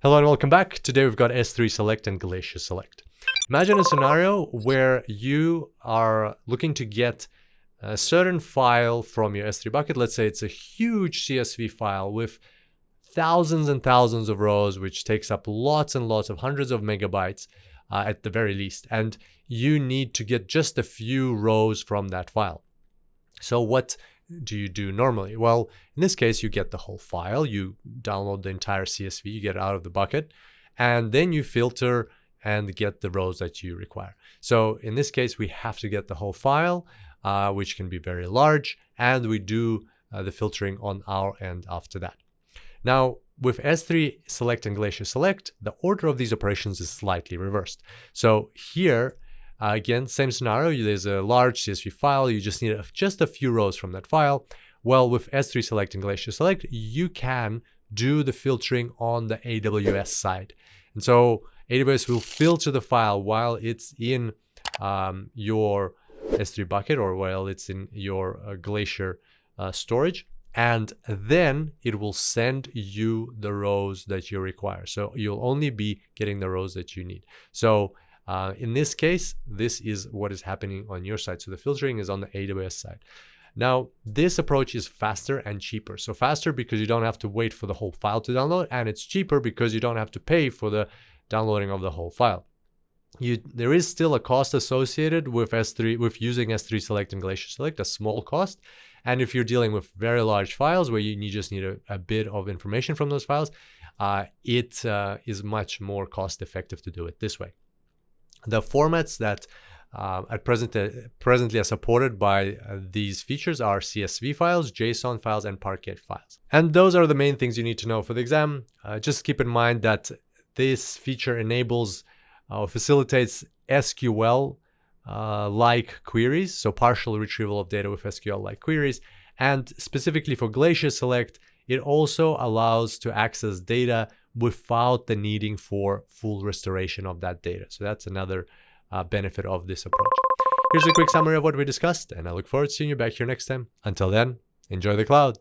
Hello and welcome back. Today we've got S3 Select and Glacier Select. Imagine a scenario where you are looking to get a certain file from your S3 bucket. Let's say it's a huge CSV file with thousands and thousands of rows, which takes up lots and lots of hundreds of megabytes at the very least. And you need to get just a few rows from that file. So what do you do normally? Well, in this case, you get the whole file, you download the entire CSV, you get it out of the bucket, and then you filter and get the rows that you require. So in this case, we have to get the whole file, which can be very large, and we do the filtering on our end after that. Now, with S3 Select and Glacier Select, the order of these operations is slightly reversed. So here, again, same scenario, there's a large CSV file, you just need just a few rows from that file. Well, with S3 Select and Glacier Select, you can do the filtering on the AWS side. And so AWS will filter the file while it's in your S3 bucket or while it's in your Glacier storage. And then it will send you the rows that you require. So you'll only be getting the rows that you need. So in this case, this is what is happening on your side. So the filtering is on the AWS side. Now, this approach is faster and cheaper. So faster because you don't have to wait for the whole file to download, and it's cheaper because you don't have to pay for the downloading of the whole file. There is still a cost associated with using S3 Select and Glacier Select, a small cost. And if you're dealing with very large files where you just need a bit of information from those files, it is much more cost effective to do it this way. The formats that presently are supported by these features are CSV files, JSON files, and Parquet files. And those are the main things you need to know for the exam. Just keep in mind that this feature enables or facilitates SQL-like queries, so partial retrieval of data with SQL-like queries. And specifically for Glacier Select, it also allows to access data without the needing for full restoration of that data. So that's another benefit of this approach. Here's a quick summary of what we discussed, and I look forward to seeing you back here next time. Until then, enjoy the cloud.